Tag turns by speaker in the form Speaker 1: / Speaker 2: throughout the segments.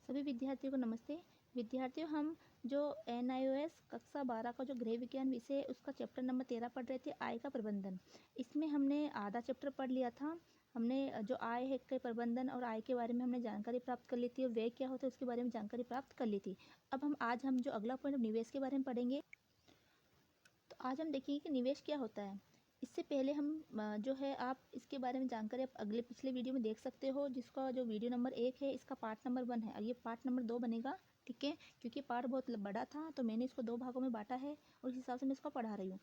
Speaker 1: सभी विद्यार्थियों को नमस्ते। विद्यार्थियों, हम जो NIOS कक्षा 12 का जो गृह विज्ञान विषय है उसका चैप्टर नंबर 13 पढ़ रहे थे, आय का प्रबंधन। इसमें हमने आधा चैप्टर पढ़ लिया था। हमने जो आय है के प्रबंधन और आय के बारे में हमने जानकारी प्राप्त कर ली थी और व्यय क्या होता है उसके बारे में जानकारी प्राप्त कर ली थी। अब आज हम जो अगला पॉइंट निवेश के बारे में पढ़ेंगे। तो आज हम देखेंगे कि निवेश क्या होता है। इससे पहले हम जो है आप इसके बारे में जानकारी आप अगले पिछले वीडियो में देख सकते हो, जिसका जो वीडियो नंबर 1 है इसका पार्ट नंबर 1 है और ये पार्ट नंबर 2 बनेगा। ठीक है, क्योंकि पार्ट बहुत बड़ा था तो मैंने इसको 2 भागों में बांटा है और इस हिसाब से मैं इसको पढ़ा रही हूँ।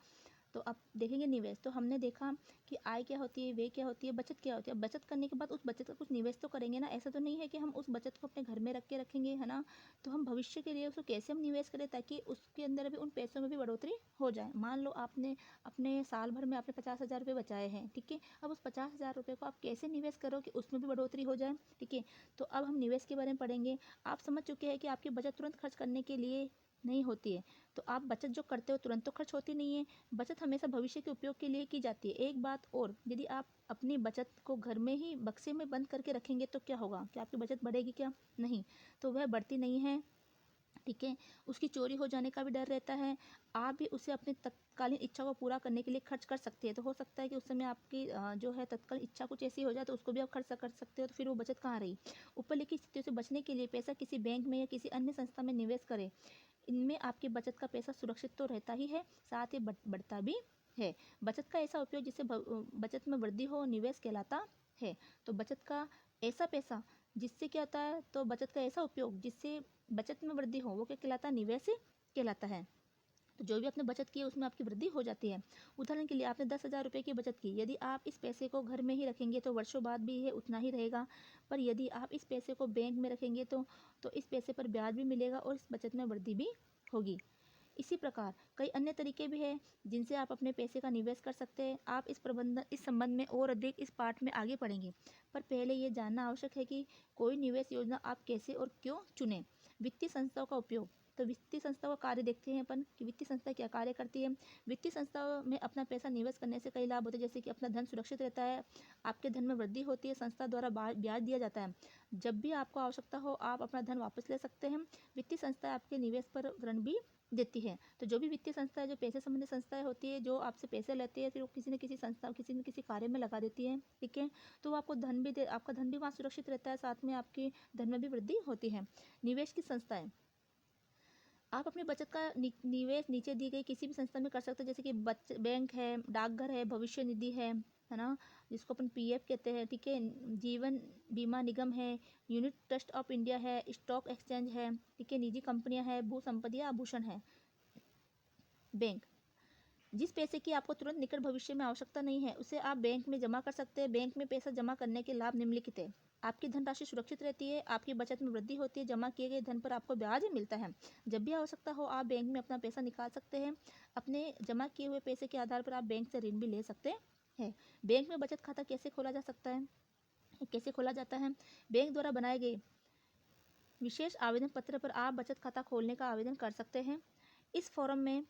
Speaker 1: तो अब देखेंगे निवेश। तो हमने देखा कि आय क्या होती है, व्यय क्या होती है, बचत क्या होती है। बचत करने के बाद उस बचत का कुछ निवेश तो करेंगे ना। ऐसा तो नहीं है कि हम उस बचत को अपने घर में रख के रखेंगे, है ना। तो हम भविष्य के लिए उसको कैसे हम निवेश करें ताकि उसके अंदर भी उन पैसों में भी बढ़ोतरी हो जाए। मान लो आपने अपने साल भर में आपने 50,000 रुपये बचाए हैं। ठीक है, अब उस 50,000 रुपये को आप कैसे निवेश करो कि उसमें भी बढ़ोतरी हो जाए। ठीक है, तो अब हम निवेश के बारे में पढ़ेंगे। आप समझ चुके हैं कि आपकी बचत तुरंत खर्च करने के लिए नहीं होती है। तो आप बचत जो करते हो तुरंत तो खर्च होती नहीं है। बचत हमेशा भविष्य के उपयोग के लिए की जाती है। एक बात और, यदि आप अपनी बचत को घर में ही बक्से में बंद करके रखेंगे तो क्या होगा, क्या आपकी बचत बढ़ेगी? क्या नहीं, तो वह बढ़ती नहीं है। ठीक है, उसकी चोरी हो जाने का भी डर रहता है। आप भी उसे अपनी तत्कालीन इच्छा को पूरा करने के लिए खर्च कर सकते हैं। तो हो सकता है कि उस समय आपकी जो है तत्कालीन इच्छा कुछ ऐसी हो जाए तो उसको भी आप खर्च कर सकते हो। तो फिर वो बचत कहाँ रही। ऊपर लिखी स्थितियों से बचने के लिए पैसा किसी बैंक में या किसी अन्य संस्था में निवेश करें। इनमें आपकी बचत का पैसा सुरक्षित तो रहता ही है, साथ ही बढ़ता भी है। बचत का ऐसा उपयोग जिससे बचत में वृद्धि हो निवेश कहलाता है। तो बचत का ऐसा पैसा जिससे क्या होता है, तो बचत का ऐसा उपयोग जिससे बचत में वृद्धि हो वो क्या कहलाता है, निवेश कहलाता है। तो जो भी आपने बचत की है उसमें आपकी वृद्धि हो जाती है। उदाहरण के लिए आपने 10,000 रुपये की बचत की, यदि आप इस पैसे को घर में ही रखेंगे तो वर्षों बाद भी यह उतना ही रहेगा। पर यदि आप इस पैसे को बैंक में रखेंगे तो इस पैसे पर ब्याज भी मिलेगा और इस बचत में वृद्धि भी होगी। इसी प्रकार कई अन्य तरीके भी हैं जिनसे आप अपने पैसे का निवेश कर सकते हैं। आप इस संबंध में और अधिक इस पाठ में आगे पढ़ेंगे। पर पहले ये जानना आवश्यक है कि कोई निवेश योजना आप कैसे और क्यों चुनें। वित्तीय संस्थाओं का उपयोग। तो वित्तीय संस्थाओं का कार्य देखते हैं अपन कि वित्तीय संस्था क्या कार्य करती है। वित्तीय संस्थाओं में अपना पैसा निवेश करने से कई लाभ होते हैं, जैसे कि अपना धन सुरक्षित रहता है, आपके धन में वृद्धि होती है, संस्था द्वारा ब्याज दिया जाता है, जब भी आपको आवश्यकता हो आप अपना धन वापस ले सकते हैं। वित्तीय संस्था आपके निवेश पर ऋण भी देती है। तो जो भी वित्तीय संस्था है, जो पैसे संबंधित संस्थाएं होती है, जो आपसे पैसे लेती है फिर वो किसी न किसी संस्था किसी न किसी कार्य में लगा देती है। ठीक है, तो आपको धन भी आपका धन भी वहाँ सुरक्षित रहता है, साथ में आपकी धन में भी वृद्धि होती है। निवेश की संस्थाएं। आप अपनी बचत का निवेश नीचे दी गई किसी भी संस्था में कर सकते हैं, जैसे कि बैंक है, डाकघर है, भविष्य निधि है ना, जिसको अपन PF कहते हैं। ठीक है, जीवन बीमा निगम है, यूनिट ट्रस्ट ऑफ इंडिया है, स्टॉक एक्सचेंज है। ठीक है, निजी कंपनियां हैं, भू संपत्ति या आभूषण है। बैंक। जिस पैसे की आपको तुरंत निकट भविष्य में आवश्यकता नहीं है उसे आप बैंक में जमा कर सकते हैं। बैंक में पैसा जमा करने के लाभ निम्नलिखित है। आपकी धनराशि सुरक्षित रहती है, आपकी बचत में वृद्धि होती है, जमा किए गए धन पर आपको ब्याज मिलता है। जब भी आवश्यकता हो आप बैंक में अपना पैसा निकाल सकते हैं। अपने जमा किए हुए पैसे के आधार पर आप बैंक से ऋण भी ले सकते हैं। बैंक में बचत खाता कैसे खोला जा सकता है, कैसे खोला जाता है। बैंक द्वारा बनाए गए विशेष आवेदन पत्र पर आप बचत खाता खोलने का आवेदन कर सकते हैं। इस फॉर्म में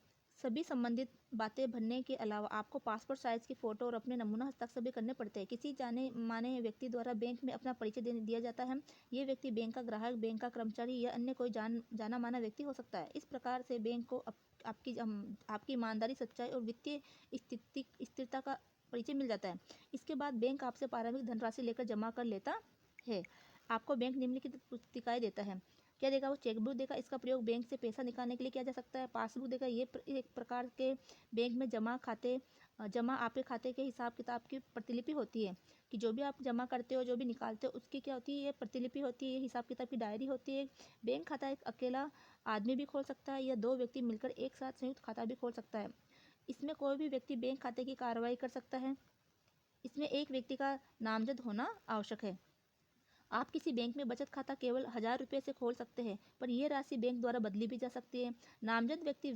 Speaker 1: सभी संबंधित बातें भरने के अलावा आपको पासपोर्ट साइज की फ़ोटो और अपने नमूना हस्ताक्षर भी करने पड़ते हैं। किसी जाने माने व्यक्ति द्वारा बैंक में अपना परिचय दिया जाता है। ये व्यक्ति बैंक का ग्राहक, बैंक का कर्मचारी या अन्य कोई जाना माना व्यक्ति हो सकता है। इस प्रकार से बैंक को आपकी ईमानदारी, सच्चाई और वित्तीय स्थिरता का परिचय मिल जाता है। इसके बाद बैंक आपसे प्रारंभिक धनराशि लेकर जमा कर लेता है। आपको बैंक निम्नलिखित पुस्तिकाएं देता है। क्या देगा वो? चेकबुक देगा। इसका प्रयोग बैंक से पैसा निकालने के लिए किया जा सकता है। पासबुक देगा। ये एक प्रकार के बैंक में जमा आपके खाते के हिसाब किताब की प्रतिलिपि होती है कि जो भी आप जमा करते हो, जो भी निकालते हो, उसकी क्या होती है, ये प्रतिलिपि होती है, ये हिसाब किताब की डायरी होती है। बैंक खाता एक अकेला आदमी भी खोल सकता है या 2 व्यक्ति मिलकर एक साथ संयुक्त खाता भी खोल सकता है। इसमें कोई भी व्यक्ति बैंक खाते की कार्रवाई कर सकता है। इसमें एक व्यक्ति का नामजद होना आवश्यक है। आप किसी बैंक में बचत खाता केवल 1,000 रुपये से खोल सकते हैं, पर यह राशि बैंक द्वारा बदली भी जा सकती है। नामजद व्यक्ति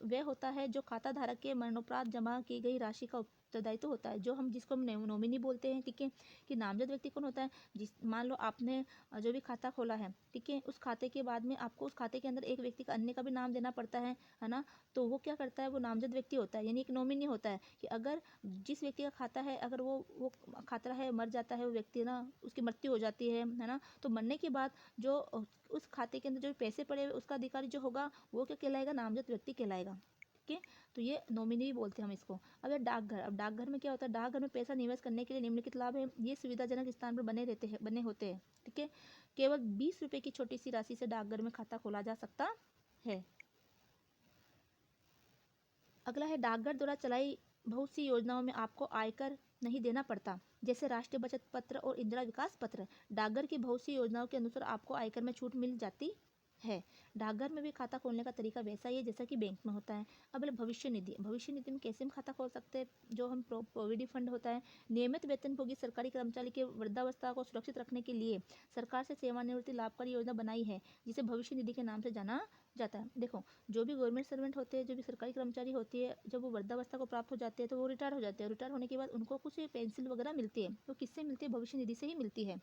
Speaker 1: वह होता है जो खाता धारक के मरणोपरांत जमा की गई राशि का उत्तरदायित्व होता है। जो हम जिसको हम नॉमिनी बोलते हैं, ठीक है। कि नामजद व्यक्ति कौन होता है, जिस मान लो आपने जो भी खाता खोला है, ठीक है, उस खाते के बाद में आपको उस खाते के अंदर एक व्यक्ति का अन्य का भी नाम देना पड़ता है ना। तो वो क्या करता है, वो नामजद व्यक्ति होता है, यानी एक नॉमिनी होता है। कि अगर जिस व्यक्ति का खाता है, अगर वो खाता है, मर जाता है वो व्यक्ति ना, उसकी मृत्यु हो जाती है ना, तो मरने के बाद जो उस खाते के अंदर जो पैसे पड़े हुए उसका अधिकारी जो होगा वो क्या कहलाएगा, नामजद व्यक्ति कहलाएगा, ठीक है। तो ये नॉमिनी भी बोलते हैं हम इसको। अब ये डाकघर, अब डाकघर में क्या होता है, डाकघर में पैसा निवेश करने के लिए निम्नलिखित लाभ है। ये सुविधाजनक स्थान पर बने होते हैं, ठीक है। केवल 20 रुपए की छोटी सी राशि से डाकघर में खाता खोला जा सकता है। अगला है, डाकघर द्वारा चलाई बहुत सी योजनाओं में आपको आयकर नहीं देना पड़ता, जैसे राष्ट्रीय बचत पत्र और इंदिरा विकास पत्र। डाकघर की बहुत सी योजनाओं के अनुसार आपको आयकर में छूट मिल जाती है। डाकघर में भी खाता खोलने का तरीका वैसा ही है जैसा कि बैंक में होता है। अब भविष्य निधि, भविष्य निधि में कैसे हम खाता खोल सकते हैं, जो हम प्रोविडेंट फंड होता है। नियमित वेतनभोगी सरकारी कर्मचारी के वृद्धावस्था को सुरक्षित रखने के लिए सरकार से सेवानिवृत्ति लाभकारी योजना बनाई है, जिसे भविष्य निधि के नाम से जाना जाता है। देखो, जो भी गवर्नमेंट सर्वेंट होते हैं, जो भी सरकारी कर्मचारी होती है, जब वो वृद्धावस्था को प्राप्त हो जाते हैं तो वो रिटायर हो जाते हैं। रिटायर होने के बाद उनको कुछ पेंशन वगैरह मिलती है, तो किससे मिलती है, भविष्य निधि से ही मिलती है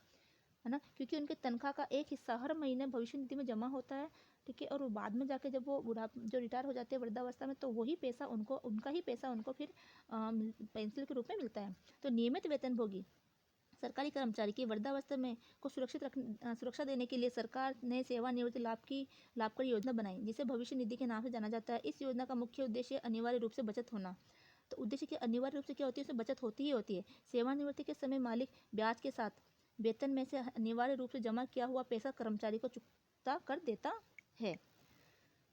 Speaker 1: ना। क्योंकि उनके तनख्वाह का एक हिस्सा हर महीने भविष्य निधि में जमा होता है, ठीक है। और बाद में जाके जब वो जो रिटायर हो जाते हैं वृद्धावस्था में, तो वही पैसा उनको, उनका ही पैसा उनको फिर पेंशन के रूप में मिलता है। तो नियमित वेतनभोगी सरकारी कर्मचारी की वृद्धावस्था में को सुरक्षा देने के लिए सरकार ने सेवानिवृत्ति लाभकारी योजना बनाई, जिसे भविष्य निधि के नाम से जाना जाता है। इस योजना का मुख्य उद्देश्य अनिवार्य रूप से बचत होना। तो उद्देश्य की अनिवार्य रूप से क्या होती है, उसमें बचत होती ही होती है। सेवानिवृत्ति के समय मालिक ब्याज के साथ वेतन में से अनिवार्य रूप से जमा किया हुआ पैसा कर्मचारी को चुकता कर देता है।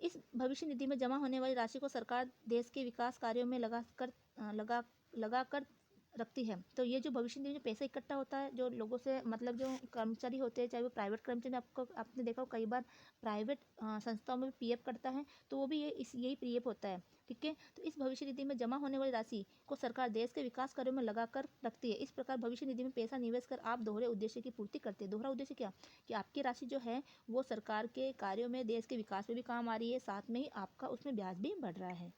Speaker 1: इस भविष्य निधि में जमा होने वाली राशि को सरकार देश के विकास कार्यों में लगा कर रखती है। तो ये जो भविष्य निधि में पैसा इकट्ठा होता है, जो लोगों से, मतलब जो कर्मचारी होते हैं, चाहे वो प्राइवेट कर्मचारी, आपने देखा हो कई बार प्राइवेट संस्थाओं में पीएफ कटता है, तो वो भी यही पीएफ होता है, ठीक है। तो इस भविष्य निधि में जमा होने वाली राशि को सरकार देश के विकास कार्यों में लगा कर रखती है। इस प्रकार भविष्य निधि में पैसा निवेश कर आप दोहरे उद्देश्य की पूर्ति करते हैं। दोहरा उद्देश्य क्या, कि आपकी राशि जो है वो सरकार के कार्यों में, देश के विकास में भी काम आ रही है, साथ में ही आपका उसमें ब्याज भी बढ़ रहा है।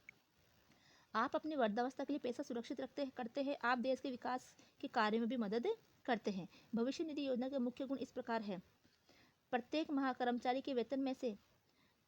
Speaker 1: आप अपनी वृद्धावस्था के लिए पैसा सुरक्षित करते हैं, आप देश के विकास के कार्य में भी मदद करते हैं। भविष्य निधि योजना के मुख्य गुण इस प्रकार है। प्रत्येक माह कर्मचारी के वेतन में से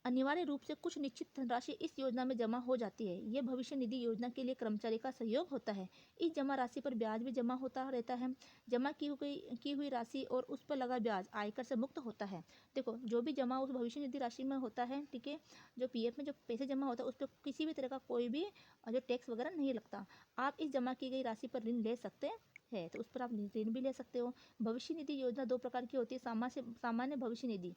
Speaker 1: अनिवार्य रूप से कुछ निश्चित धनराशि इस योजना में जमा हो जाती है। यह भविष्य निधि योजना के लिए कर्मचारी का सहयोग होता है। इस जमा राशि पर ब्याज भी जमा होता रहता है। जमा की हुई राशि और उस पर लगा ब्याज आयकर से मुक्त होता है। देखो, जो भी जमा उस भविष्य निधि राशि में होता है, ठीक है, जो पीएफ में जो पैसे जमा होता है उस पर किसी भी तरह का कोई भी जो टैक्स वगैरह नहीं लगता। आप इस जमा की गई राशि पर ऋण ले सकते हैं, तो उस पर आप ऋण भी ले सकते हो। भविष्य निधि योजना दो प्रकार की होती है। सामान्य भविष्य निधि,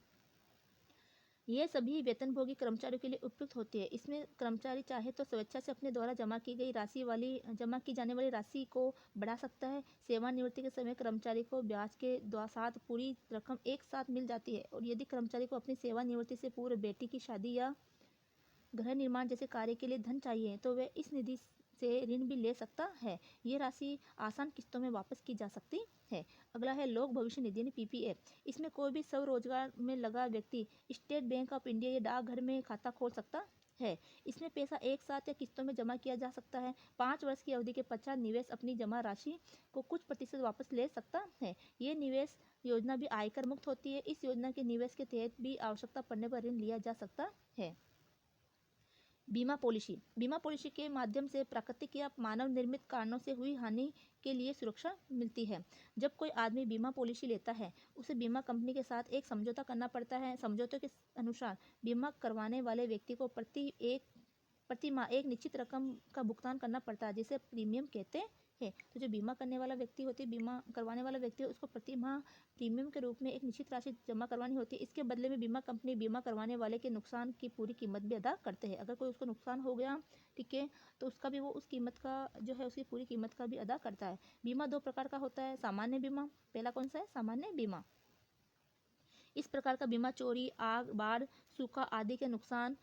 Speaker 1: ये सभी वेतनभोगी कर्मचारियों के लिए उपयुक्त होती है। इसमें कर्मचारी चाहे तो स्वेच्छा से अपने द्वारा जमा की जाने वाली राशि को बढ़ा सकता है। सेवानिवृत्ति के समय कर्मचारी को ब्याज के साथ पूरी रकम एक साथ मिल जाती है। और यदि कर्मचारी को अपनी सेवानिवृत्ति से पूर्व बेटी की शादी या गृह निर्माण जैसे कार्य के लिए धन चाहिए, तो वह इस निधि से ऋण भी ले सकता है। ये राशि आसान किस्तों में वापस की जा सकती है। अगला है लोक भविष्य निधि यानी पीपीएफ। इसमें कोई भी स्वरोजगार में लगा व्यक्ति स्टेट बैंक ऑफ इंडिया या डाकघर में खाता खोल सकता है। इसमें पैसा एक साथ या किस्तों में जमा किया जा सकता है। 5 वर्ष की अवधि के पश्चात निवेश अपनी जमा राशि को कुछ प्रतिशत वापस ले सकता है। ये निवेश योजना भी आयकर मुक्त होती है। इस योजना के निवेश के तहत भी आवश्यकता पड़ने पर ऋण लिया जा सकता है। बीमा पॉलिसी के माध्यम से प्राकृतिक या मानव निर्मित कारणों से हुई हानि के लिए सुरक्षा मिलती है। जब कोई आदमी बीमा पॉलिसी लेता है, उसे बीमा कंपनी के साथ एक समझौता करना पड़ता है। समझौते के अनुसार बीमा करवाने वाले व्यक्ति को प्रति माह एक निश्चित रकम का भुगतान करना पड़ता है, जिसे प्रीमियम कहते हैं। तो जो बीमा करने वाला व्यक्ति होती है, बीमा करवाने वाला व्यक्ति है, उसको प्रति माह प्रीमियम के रूप में एक निश्चित राशि जमा करवानी होती है। इसके बदले में बीमा कंपनी बीमा करवाने वाले के नुकसान की पूरी कीमत भी अदा करते हैं। अगर कोई उसको नुकसान हो गया, ठीक है, तो उसका भी वो उस कीमत का जो है उसकी पूरी कीमत का भी अदा करता है। बीमा दो प्रकार का होता है। सामान्य बीमा, पहला कौन सा है, सामान्य बीमा। इस प्रकार का बीमा चोरी, आग, बाढ़, सूखा आदि के नुकसान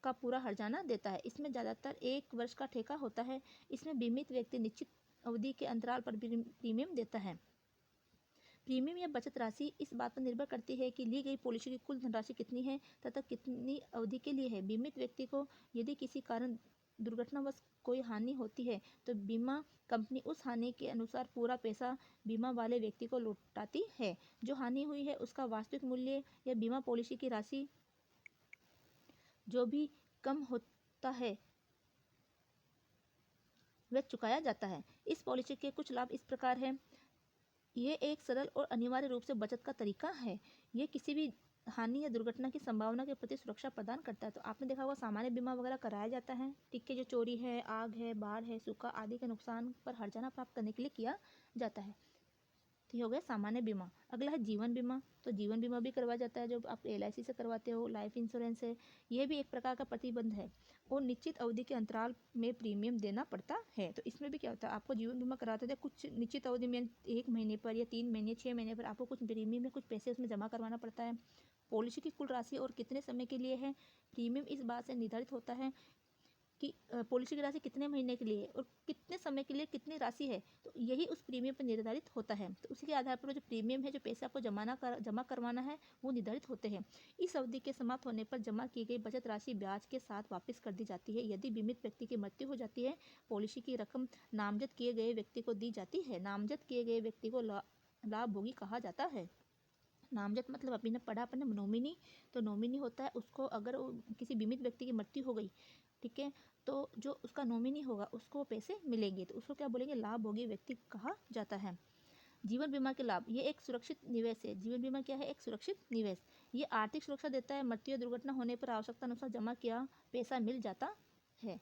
Speaker 1: का पूरा हर्जाना देता है। इसमें ज़्यादातर 1 वर्ष का ठेका होता है। इसमें बीमित व्यक्ति निश्चित अवधि के अंतराल पर प्रीमियम देता है। प्रीमियम या बचत राशि इस बात पर निर्भर करती है कि ली गई पॉलिसी की कुल धनराशि कितनी है तथा कितनी अवधि के लिए है। बीमित व्यक्ति को यदि किसी कारण दुर्घटनावश कोई हानि होती है तो बीमा कंपनी उस हानि के अनुसार पूरा पैसा बीमा वाले व्यक्ति को लौटाती है। जो हानि हुई है उसका वास्तविक मूल्य या बीमा पॉलिसी की राशि जो भी कम होता है वह चुकाया जाता है। इस पॉलिसी के कुछ लाभ इस प्रकार हैं। ये एक सरल और अनिवार्य रूप से बचत का तरीका है। ये किसी भी हानि या दुर्घटना की संभावना के प्रति सुरक्षा प्रदान करता है। तो आपने देखा होगा सामान्य बीमा वगैरह कराया जाता है, ठीक है, जो चोरी है, आग है, बाढ़ है, सूखा आदि के नुकसान पर हर्जाना प्राप्त करने के लिए किया जाता है। तो ये हो गया सामान्य बीमा। अगला है जीवन बीमा। तो जीवन बीमा भी करवाया जाता है जो आप LIC से करवाते हो, लाइफ इंश्योरेंस है। ये भी एक प्रकार का प्रतिबंध है और निश्चित अवधि के अंतराल में प्रीमियम देना पड़ता है। तो इसमें भी क्या होता है, आपको जीवन बीमा कराते थे कुछ निश्चित अवधि में 1 महीने पर या 3 महीने 6 महीने पर आपको कुछ प्रीमियम में कुछ पैसे उसमें जमा करवाना पड़ता है। पॉलिसी की कुल राशि और कितने समय के लिए है, प्रीमियम इस बात से निर्धारित होता है कि पॉलिसी की राशि कितने महीने के लिए और कितने समय के लिए कितनी राशि है, तो यही उस प्रीमियम पर निर्धारित होता है। तो उसी के आधार पर जो प्रीमियम है, जो पैसे आपको जमा करवाना है वो निर्धारित होते हैं। इस अवधि के समाप्त होने पर जमा की गई बचत राशि ब्याज के साथ वापस कर दी जाती है। यदि बीमित व्यक्ति की मृत्यु हो जाती है, पॉलिसी की रकम नामजद किए गए व्यक्ति को दी जाती है। नामजद किए गए व्यक्ति को लाभभोगी कहा जाता है। नामजद मतलब अभी ने पढ़ा अपने नॉमिनी, तो नॉमिनी होता है उसको, अगर किसी बीमित व्यक्ति की मृत्यु हो गई, ठीक है, तो जो उसका नॉमिनी होगा उसको पैसे मिलेंगे, तो उसको क्या बोलेंगे, लाभभोगी व्यक्ति कहा जाता है। जीवन बीमा के लाभ, ये एक सुरक्षित निवेश है। जीवन बीमा क्या है, एक सुरक्षित निवेश। ये आर्थिक सुरक्षा देता है। मृत्यु या दुर्घटना होने पर आवश्यकता अनुसार जमा किया पैसा मिल जाता है।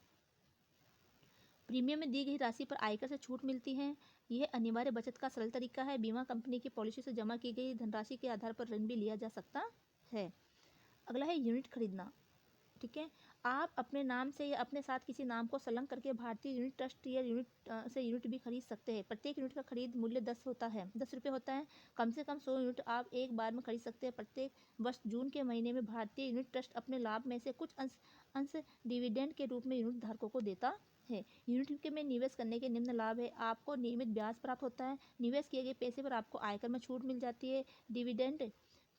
Speaker 1: प्रीमियम में दी गई राशि पर आयकर से छूट मिलती है। यह अनिवार्य बचत का सरल तरीका है। बीमा कंपनी की पॉलिसी से जमा की गई धनराशि के आधार पर ऋण भी लिया जा सकता है। अगला है यूनिट खरीदना, ठीक है। आप अपने नाम से या अपने साथ किसी नाम को संलग्न करके भारतीय यूनिट ट्रस्ट या यूनिट से यूनिट भी खरीद सकते हैं। प्रत्येक यूनिट का खरीद मूल्य 10 होता है, 10 रुपये होता है। कम से कम 100 यूनिट आप एक बार में खरीद सकते हैं। प्रत्येक वर्ष जून के महीने में भारतीय यूनिट ट्रस्ट अपने लाभ में से कुछ अंश डिविडेंड के रूप में यूनिट धारकों को देता है। यूनिट के में निवेश करने के निम्न लाभ है। आपको नियमित ब्याज प्राप्त होता है। निवेश किए गए पैसे पर आपको आयकर में छूट मिल जाती है। डिविडेंड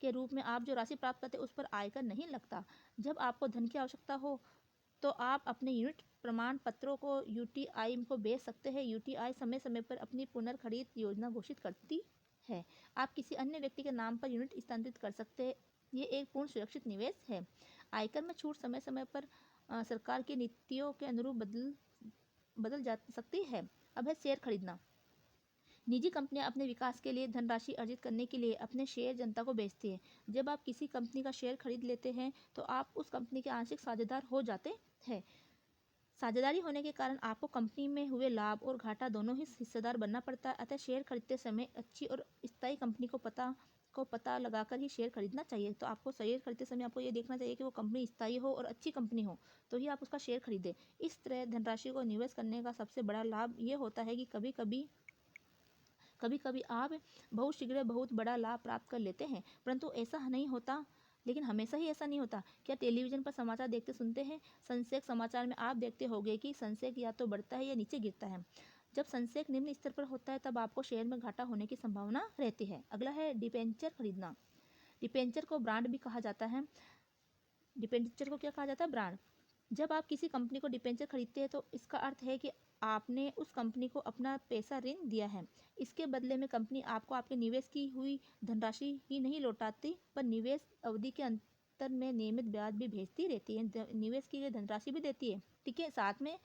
Speaker 1: के रूप में आप जो राशि प्राप्त करते हैं उस पर आयकर नहीं लगता। जब आपको धन की आवश्यकता हो तो आप अपने यूनिट प्रमाण पत्रों को UTI को बेच सकते हैं। UTI समय समय पर अपनी पुनर्खरीद योजना घोषित करती है। आप किसी अन्य व्यक्ति के नाम पर यूनिट स्थानांतरित कर सकते हैं। ये एक पूर्ण सुरक्षित निवेश है। आयकर में छूट समय समय पर सरकार की नीतियों के अनुरूप बदल जा सकती है। अब है शेयर खरीदना। निजी कंपनियां अपने विकास के लिए धनराशि अर्जित करने के लिए अपने शेयर जनता को बेचती है। जब आप किसी कंपनी का शेयर खरीद लेते हैं तो आप उस कंपनी के आंशिक साझेदार हो जाते हैं। साझेदारी होने के कारण आपको कंपनी में हुए लाभ और घाटा दोनों ही हिस्सेदार बनना पड़ता है। अतः शेयर खरीदते समय अच्छी और स्थायी कंपनी को पता लगाकर ही शेयर खरीदना चाहिए। तो आपको शेयर खरीदते समय आपको ये देखना चाहिए कि वो कंपनी स्थायी हो और अच्छी कंपनी हो, तो ही आप उसका शेयर खरीदें। इस तरह धनराशि को निवेश करने का सबसे बड़ा लाभ ये होता है कि कभी कभी आप बहुत शीघ्र बहुत बड़ा लाभ प्राप्त कर लेते हैं, परंतु ऐसा नहीं होता। लेकिन हमेशा ही ऐसा नहीं होता। क्या टेलीविज़न पर समाचार देखते सुनते हैं, संसेक समाचार में आप देखते होंगे कि संसेक या तो बढ़ता है या नीचे गिरता है। जब संसेक निम्न स्तर पर होता है तब आपको शेयर में घाटा होने की संभावना रहती है। अगला है डिबेंचर खरीदना। डिबेंचर को ब्रांड भी कहा जाता है। डिबेंचर को क्या कहा जाता है, ब्रांड। जब आप किसी कंपनी को डिबेंचर खरीदते हैं तो इसका अर्थ है कि आपने उस कंपनी को अपना पैसा ऋण दिया है। इसके बदले में कंपनी आपको आपके निवेश की हुई धनराशि ही नहीं लौटाती, पर निवेश अवधि के अंतर में नियमित ब्याज भी भेजती रहती है। निवेश की गई धनराशि भी देती है, ठीक है, साथ में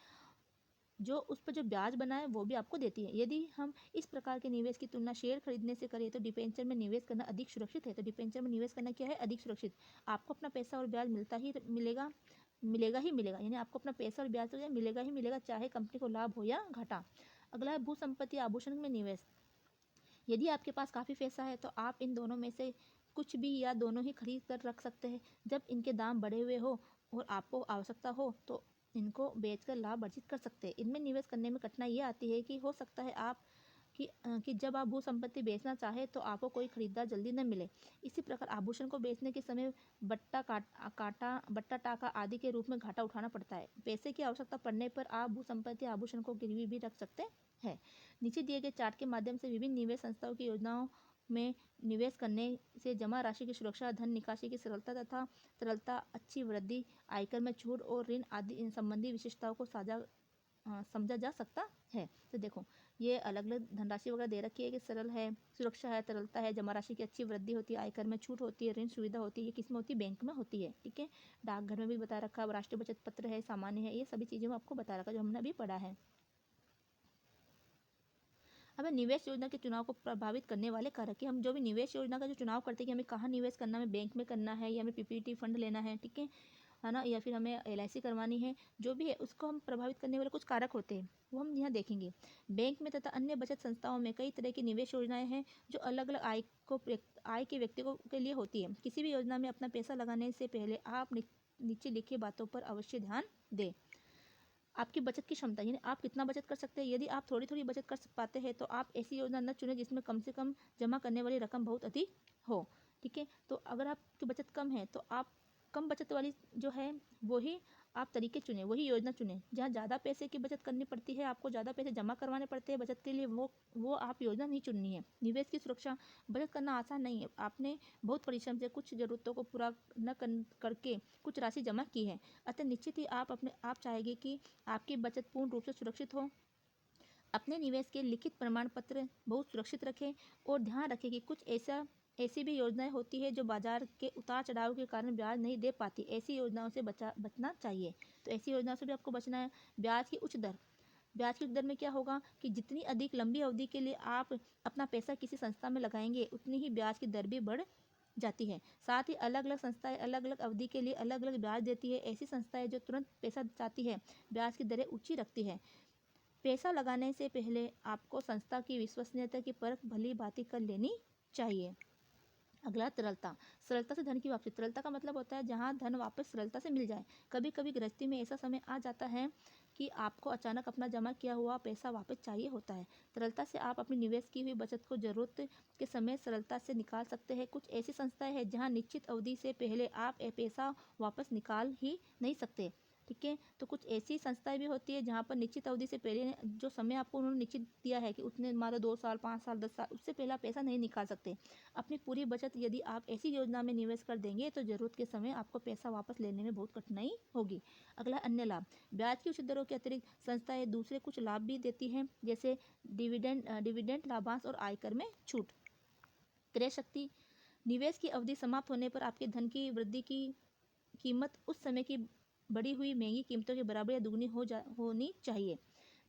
Speaker 1: जो उस पर जो ब्याज बना है वो भी आपको देती है। यदि हम इस प्रकार के निवेश की तुलना शेयर खरीदने से करें तो डिबेंचर में निवेश करना अधिक सुरक्षित है। तो डिबेंचर में निवेश करना क्या है, अधिक सुरक्षित। आपको अपना पैसा और ब्याज मिलेगा ही मिलेगा, यानी आपको अपना पैसा और ब्याज तो मिलेगा ही मिलेगा, चाहे कंपनी को लाभ हो या घाटा। अगला है भू संपत्ति आभूषण में निवेश। यदि आपके पास काफ़ी पैसा है तो आप इन दोनों में से कुछ भी या दोनों ही खरीद कर रख सकते हैं। जब इनके दाम बढ़े हुए हो और आपको आवश्यकता हो तो इनको बेचकर लाभ अर्जित कर सकते हैं। इनमें निवेश करने में कठिनाई ये आती है कि हो सकता है कि जब आप भू संपत्ति बेचना चाहे तो आपको कोई खरीदार जल्दी न मिले। इसी प्रकार आभूषण को बेचने के समय बट्टा टाका आदि के रूप में घाटा उठाना पड़ता है। पैसे की आवश्यकता पड़ने पर आप भू संपत्ति आभूषण को गिरवी भी रख सकते हैं। नीचे दिए गए चार्ट के माध्यम से विभिन्न निवेश संस्थाओं की योजनाओं में निवेश करने से जमा राशि की सुरक्षा, धन निकासी की सरलता तथा तरलता, अच्छी वृद्धि, आयकर में छूट और ऋण आदि इन संबंधी विशेषताओं को समझा जा सकता है। तो देखो ये अलग अलग धनराशि वगैरह दे रखी है कि सरल है, सुरक्षा है, तरलता है, जमा राशि की अच्छी वृद्धि होती है, आयकर में छूट होती है, ऋण सुविधा होती है। ये किस में होती है? बैंक में होती है। ठीक है, डाकघर में भी बता रखा है, राष्ट्रीय बचत पत्र है, सामान्य है, ये सभी चीज़ें में आपको बता रखा जो हमने अभी पढ़ा है। अब निवेश योजना के चुनाव को प्रभावित करने वाले कारक कि हम जो भी निवेश योजना का जो चुनाव करते हैं कि हमें कहाँ निवेश करना है, बैंक में करना है या हमें पीपीटी फंड लेना है, ठीक है ना, या फिर हमें एलआईसी करवानी है, जो भी है उसको हम प्रभावित करने वाले कुछ कारक होते हैं वो हम यहाँ देखेंगे। बैंक में तथा अन्य बचत संस्थाओं में कई तरह की निवेश योजनाएं हैं जो अलग अलग आय के व्यक्तियों के लिए होती है। किसी भी योजना में अपना पैसा लगाने से पहले आप नीचे लिखी बातों पर अवश्य ध्यान दें। आपकी बचत की क्षमता, यानी आप कितना बचत कर सकते हैं। यदि आप थोड़ी थोड़ी बचत कर पाते हैं तो आप ऐसी योजना न चुनें जिसमें कम से कम जमा करने वाली रकम बहुत अधिक हो। ठीक है, तो अगर आपकी बचत कम है तो आप कम बचत वाली जो है वही आप तरीके चुनें, वही योजना चुनें। जहाँ ज़्यादा पैसे की बचत करनी पड़ती है, आपको ज़्यादा पैसे जमा करवाने पड़ते हैं बचत के लिए, वो आप योजना नहीं चुननी है। निवेश की सुरक्षा, बचत करना आसान नहीं है। आपने बहुत परिश्रम से कुछ ज़रूरतों को पूरा न करके कुछ राशि जमा की है, अतः निश्चित ही आप चाहेंगे कि आपकी बचत पूर्ण रूप से सुरक्षित हो। अपने निवेश के लिखित प्रमाण पत्र बहुत सुरक्षित रखें और ध्यान रखें कि कुछ ऐसी भी योजनाएं होती है जो बाजार के उतार चढ़ाव के कारण ब्याज नहीं दे पाती। ऐसी योजनाओं से बचना चाहिए। तो ऐसी योजनाओं से भी आपको बचना है। ब्याज की उच्च दर में क्या होगा कि जितनी अधिक लंबी अवधि के लिए आप अपना पैसा किसी संस्था में लगाएंगे उतनी ही ब्याज की दर भी बढ़ जाती है। साथ ही अलग अलग संस्थाएं अलग अलग अवधि के लिए अलग अलग ब्याज देती है। ऐसी संस्थाएं जो तुरंत पैसा चाहती है ब्याज की दरें ऊंची रखती है। पैसा लगाने से पहले आपको संस्था की विश्वसनीयता की परख भली भांति कर लेनी चाहिए। अगला तरलता, सरलता से धन की वापसी। तरलता का मतलब होता है जहां धन वापस सरलता से मिल जाए। कभी कभी गृहस्थी में ऐसा समय आ जाता है कि आपको अचानक अपना जमा किया हुआ पैसा वापस चाहिए होता है। तरलता से आप अपनी निवेश की हुई बचत को जरूरत के समय सरलता से निकाल सकते हैं। कुछ ऐसी संस्थाएं हैं जहां निश्चित अवधि से पहले आप पैसा वापस निकाल ही नहीं सकते। ठीक है, तो कुछ ऐसी संस्थाएं भी होती है जहाँ पर निश्चित अवधि से पहले जो समय आपको उन्होंने निश्चित दिया है कि उतने मान लो 2 साल, 5 साल, 10 साल, उससे पहले आप पैसा नहीं निकाल सकते। अपनी पूरी बचत यदि आप ऐसी योजना में निवेश कर देंगे तो जरूरत के समय आपको पैसा वापस लेने में बहुत कठिनाई होगी। अगला अन्य लाभ, ब्याज की उच्च दरों के अतिरिक्त संस्थाएं दूसरे कुछ लाभ भी देती हैं जैसे डिविडेंड लाभांश और आयकर में छूट। क्रय शक्ति, निवेश की अवधि समाप्त होने पर आपके धन की वृद्धि की कीमत उस समय की बढ़ी हुई महंगी कीमतों के बराबर या दुगनी होनी चाहिए।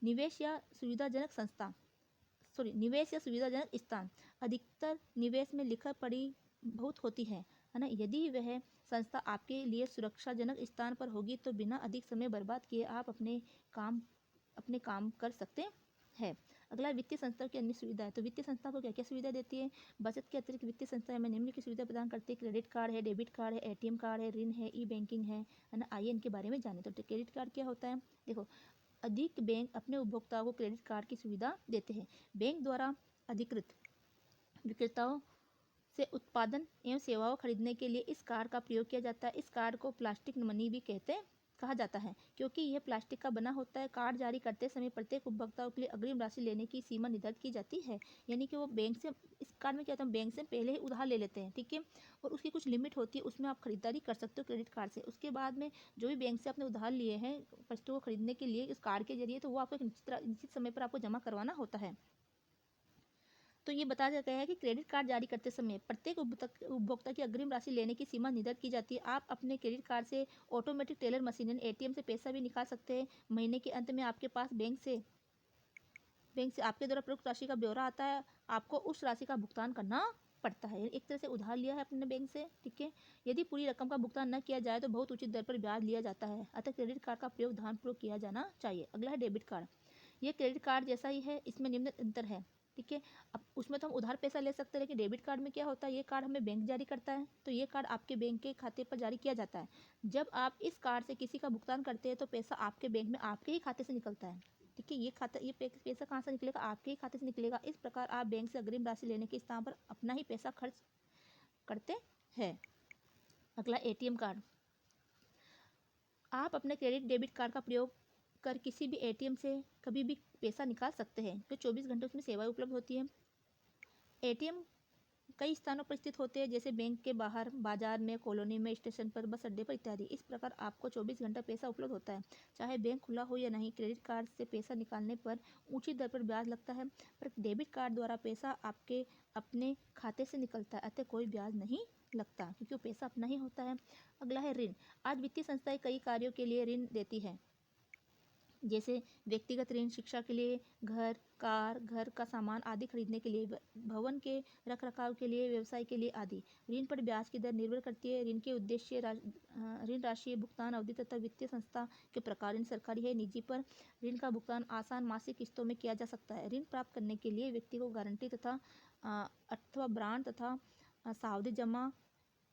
Speaker 1: निवेश या सुविधाजनक स्थान, अधिकतर निवेश में लिखा पढ़ी बहुत होती है ना। यदि वह संस्था आपके लिए सुरक्षाजनक स्थान पर होगी तो बिना अधिक समय बर्बाद किए आप अपने काम कर सकते हैं। अगला, वित्तीय संस्था की अन्य सुविधा है। तो वित्तीय संस्था को क्या क्या सुविधा देती है? बचत के अतिरिक्त वित्तीय संस्था हमें निम्न की सुविधा प्रदान करती है। क्रेडिट कार्ड है, डेबिट कार्ड है, एटीएम कार्ड है, ऋण है, ई बैंकिंग है ना। आइए इनके बारे में जाने। तो क्रेडिट कार्ड क्या होता है? देखो, अधिक बैंक अपने उपभोक्ताओं को क्रेडिट कार्ड की सुविधा देते हैं। बैंक द्वारा अधिकृत विक्रेताओं से उत्पादन एवं सेवाओं खरीदने के लिए इस कार्ड का प्रयोग किया जाता है। इस कार्ड को प्लास्टिक मनी भी कहा जाता है क्योंकि यह प्लास्टिक का बना होता है। कार्ड जारी करते समय प्रत्येक उपभोक्ताओं के लिए अग्रिम राशि लेने की सीमा निर्धारित की जाती है। यानी कि वो बैंक से, इस कार्ड में क्या होता है, बैंक से पहले ही उधार ले लेते हैं। ठीक है, और उसकी कुछ लिमिट होती है, उसमें आप खरीदारी कर सकते हो क्रेडिट कार्ड से। उसके बाद में जो भी बैंक से आपने उधार लिए हैं वस्तुओं को खरीदने के लिए इस कार्ड के जरिए, तो वो आपको एक निश्चित समय पर आपको जमा करवाना होता है। तो ये बताया गया है कि क्रेडिट कार्ड जारी करते समय प्रत्येक उपभोक्ता की अग्रिम राशि लेने की सीमा निर्धारित की जाती है। आप अपने क्रेडिट कार्ड से ऑटोमेटिक टेलर मशीन एटीएम से पैसा भी निकाल सकते हैं। महीने के अंत में आपके पास बैंक से आपके द्वारा प्रयुक्त राशि का ब्यौरा आता है। आपको उस राशि का भुगतान करना पड़ता है। एक तरह से उधार लिया है अपने बैंक से। ठीक है, यदि पूरी रकम का भुगतान न किया जाए तो बहुत उचित दर पर ब्याज लिया जाता है। अतः क्रेडिट कार्ड का प्रयोग ध्यानपूर्वक किया जाना चाहिए। अगला है डेबिट कार्ड। ये क्रेडिट कार्ड जैसा ही है, इसमें निम्न अंतर है। ठीक है, अब उसमें तो हम उधार पैसा ले सकते हैं, लेकिन डेबिट कार्ड में क्या होता है, ये कार्ड हमें बैंक जारी करता है। तो ये कार्ड आपके बैंक के खाते पर जारी किया जाता है। जब आप इस कार्ड से किसी का भुगतान करते हैं तो पैसा आपके बैंक में आपके ही खाते से निकलता है। ठीक है, ये पैसा कहाँ से निकलेगा? आपके ही खाते से निकलेगा। इस प्रकार आप बैंक से अग्रिम राशि लेने के स्थान पर अपना ही पैसा खर्च करते हैं। अगला, एटीएम कार्ड। आप अपने क्रेडिट डेबिट कार्ड का प्रयोग कर किसी भी एटीएम से कभी भी पैसा निकाल सकते हैं। तो 24 घंटे उसमें सेवाएं उपलब्ध होती है। एटीएम कई स्थानों पर स्थित होते हैं, जैसे बैंक के बाहर, बाजार में, कॉलोनी में, स्टेशन पर, बस अड्डे पर इत्यादि। इस प्रकार आपको 24 घंटा पैसा उपलब्ध होता है, चाहे बैंक खुला हो या नहीं। क्रेडिट कार्ड से पैसा निकालने पर ऊंची दर पर ब्याज लगता है, पर डेबिट कार्ड द्वारा पैसा आपके अपने खाते से निकलता है, अतः कोई ब्याज नहीं लगता, क्योंकि वो पैसा अपना ही होता है। अगला है ऋण। आज वित्तीय संस्थाएं कई कार्यों के लिए ऋण देती है, जैसे व्यक्तिगत ऋण, शिक्षा के लिए, घर, कार, घर का सामान आदि खरीदने के लिए, भवन के रखरखाव के लिए, व्यवसाय के लिए आदि। ऋण पर ब्याज की दर निर्भर करती है। ऋण के उद्देश्य, ऋण राशि, भुगतान अवधि तथा वित्तीय संस्था के प्रकार। ऋण सरकारी है, निजी पर ऋण का भुगतान आसान मासिक किस्तों में किया जा सकता है। ऋण प्राप्त करने के लिए व्यक्ति को गारंटी तथा अथवा ब्रांड तथा सावधि जमा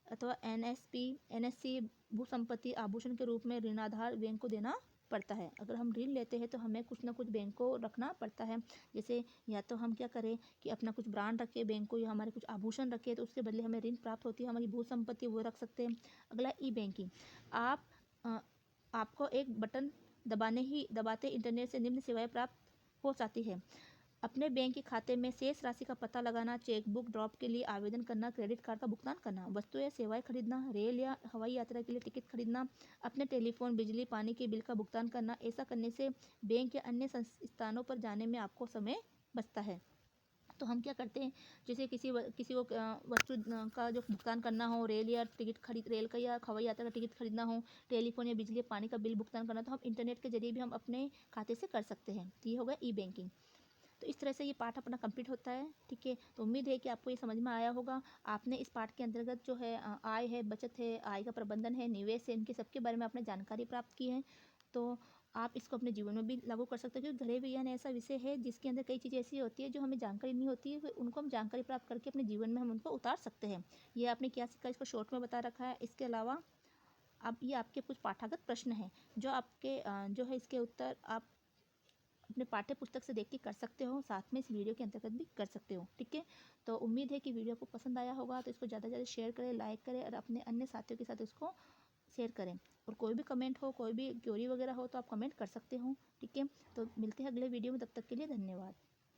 Speaker 1: अथवा एनएससी भूसंपत्ति आभूषण के रूप में ऋणाधार बैंक को देना पड़ता है। अगर हम ऋण लेते हैं तो हमें कुछ ना कुछ बैंक को रखना पड़ता है, जैसे या तो हम क्या करें कि अपना कुछ ब्रांड रखें बैंक को, या हमारे कुछ आभूषण रखें, तो उसके बदले हमें ऋण प्राप्त होती है, हमारी भूसंपत्ति वो रख सकते हैं। अगला ई बैंकिंग। आपको एक बटन दबाते इंटरनेट से निम्न सेवाएं प्राप्त हो जाती है। अपने बैंक के खाते में शेष राशि का पता लगाना, चेकबुक ड्रॉप के लिए आवेदन करना, क्रेडिट कार्ड का भुगतान करना, वस्तु या सेवाएं खरीदना, रेल या हवाई यात्रा के लिए टिकट खरीदना, अपने टेलीफोन, बिजली, पानी के बिल का भुगतान करना। ऐसा करने से बैंक या अन्य स्थानों पर जाने में आपको समय बचता है। तो हम क्या करते हैं, जैसे किसी को वस्तु का जो भुगतान करना हो, रेल का या हवाई यात्रा का टिकट खरीदना हो, टेलीफोन या बिजली पानी का बिल भुगतान करना, तो हम इंटरनेट के जरिए भी हम अपने खाते से कर सकते हैं। तो ये हो गया ई बैंकिंग। तो इस तरह से ये पाठ अपना कंप्लीट होता है, ठीक है। तो उम्मीद है कि आपको ये समझ में आया होगा। आपने इस पाठ के अंतर्गत जो है आय है, बचत है, आय का प्रबंधन है, निवेश है, इनके सबके बारे में आपने जानकारी प्राप्त की है। तो आप इसको अपने जीवन में भी लागू कर सकते हो, क्योंकि गृह विज्ञान ऐसा विषय है जिसके अंदर कई चीज़ें ऐसी होती है जो हमें जानकारी नहीं होती है, उनको हम जानकारी प्राप्त करके अपने जीवन में हम उनको उतार सकते हैं। ये आपने क्या सीखा, इसको शॉर्ट में बता रखा है। इसके अलावा अब ये आपके कुछ पाठागत प्रश्न हैं, जो आपके जो है इसके उत्तर आप अपने पाठ्य पुस्तक से देख के कर सकते हो, साथ में इस वीडियो के अंतर्गत भी कर सकते हो, ठीक है। तो उम्मीद है कि वीडियो आपको पसंद आया होगा, तो इसको ज़्यादा से ज़्यादा शेयर करें, लाइक करें और अपने अन्य साथियों के साथ इसको शेयर करें। और कोई भी कमेंट हो, कोई भी क्वेरी वगैरह हो, तो आप कमेंट कर सकते हो, ठीक है। तो मिलते हैं अगले वीडियो में, तब तक के लिए धन्यवाद।